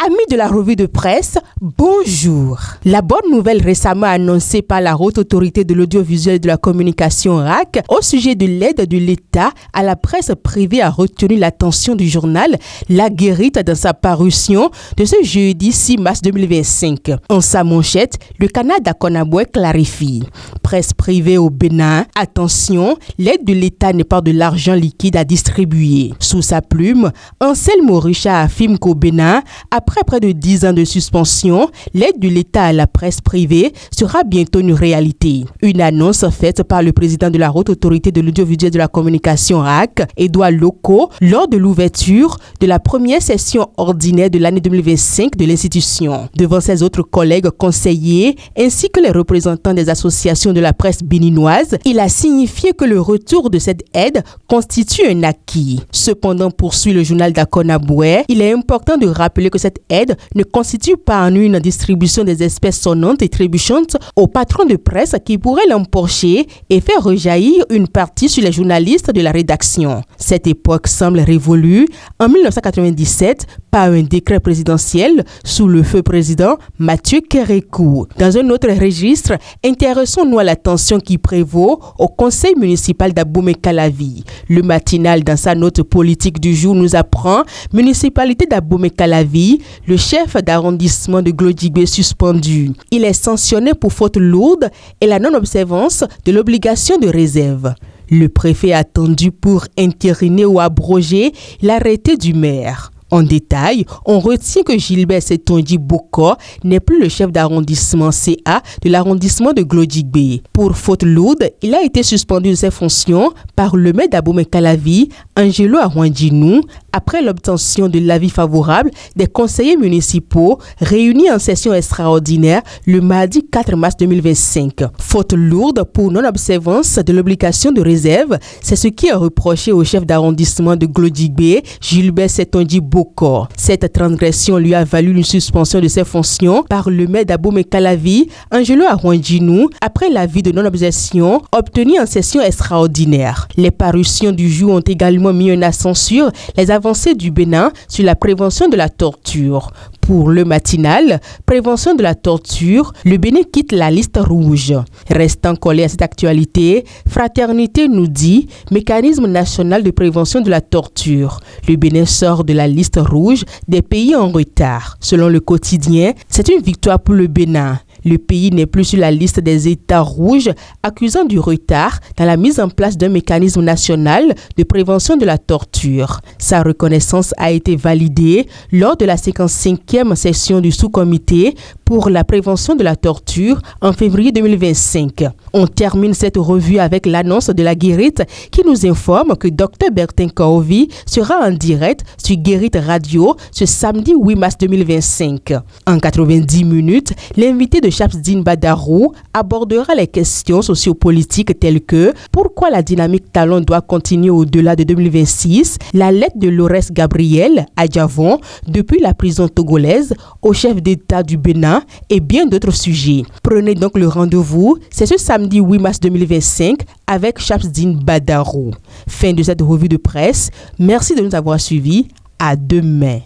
Amis de la revue de presse, bonjour. La bonne nouvelle récemment annoncée par la Haute Autorité de l'Audiovisuel et de la Communication RAC au sujet de l'aide de l'État à la presse privée a retenu l'attention du journal La Guérite dans sa parution de ce jeudi 6 mars 2025. En sa manchette, le Canada Conaboué clarifie. Presse privée au Bénin, attention, l'aide de l'État n'est pas de l'argent liquide à distribuer. Sous sa plume, Anselme Orisha affirme qu'au Bénin, après près de 10 ans de suspension, l'aide de l'État à la presse privée sera bientôt une réalité. Une annonce faite par le président de la Haute Autorité de l'Audiovisuel et de la Communication RAC, Édouard Loko, lors de l'ouverture de la première session ordinaire de l'année 2025 de l'institution. Devant ses autres collègues conseillers ainsi que les représentants des associations de la presse béninoise, il a signifié que le retour de cette aide constitue un acquis. Cependant, poursuit le journal d'Akonaboué, il est important de rappeler que cette aide ne constitue pas en une distribution des espèces sonnantes et trébuchantes aux patrons de presse qui pourraient l'empocher et faire rejaillir une partie sur les journalistes de la rédaction. Cette époque semble révolue en 1997 par un décret présidentiel sous le feu président Mathieu Kérékou. Dans un autre registre, intéressons-nous à la tension qui prévaut au conseil municipal d'Abomey-Calavi. Le matinal, dans sa note politique du jour, nous apprend municipalité d'Abomey-Calavi, le chef d'arrondissement de Glodjibé suspendu. Il est sanctionné pour faute lourde et la non-observance de l'obligation de réserve. Le préfet attendu pour entériner ou abroger l'arrêté du maire. En détail, on retient que Gilbert Setonji Boko n'est plus le chef d'arrondissement CA de l'arrondissement de Glodjibé. Pour faute lourde, il a été suspendu de ses fonctions par le maire d'Abomey-Calavi, Angelo Arwandjinou, après l'obtention de l'avis favorable des conseillers municipaux réunis en session extraordinaire le mardi 4 mars 2025. Faute lourde pour non-observance de l'obligation de réserve, c'est ce qui est reproché au chef d'arrondissement de Glodjibé, Gilbert Setonji Boko. Cette transgression lui a valu une suspension de ses fonctions par le maire d'Abomey-Calavi, Angelo Arwandjinou, après l'avis de non-objection obtenu en session extraordinaire. Les parutions du jour ont également mis un accent sur les avancées du Bénin sur la prévention de la torture. Pour le matinal, prévention de la torture, le Bénin quitte la liste rouge. Restant collé à cette actualité, Fraternité nous dit mécanisme national de prévention de la torture. Le Bénin sort de la liste rouge des pays en retard. Selon le quotidien, c'est une victoire pour le Bénin. Le pays n'est plus sur la liste des États rouges accusant du retard dans la mise en place d'un mécanisme national de prévention de la torture. Sa reconnaissance a été validée lors de la 55e session du sous-comité pour la prévention de la torture en février 2025. On termine cette revue avec l'annonce de La Guérite qui nous informe que Dr Bertin Kaovi sera en direct sur Guérite Radio ce samedi 8 mars 2025. En 90 minutes, l'invité de Chapsdine Badarou abordera les questions sociopolitiques telles que pourquoi la dynamique talent doit continuer au-delà de 2026, la lettre de Laurès Gabriel à Djavon depuis la prison togolaise au chef d'État du Bénin et bien d'autres sujets. Prenez donc le rendez-vous, c'est ce samedi 8 mars 2025 avec Chapsdine Badarou. Fin de cette revue de presse. Merci de nous avoir suivis. À demain.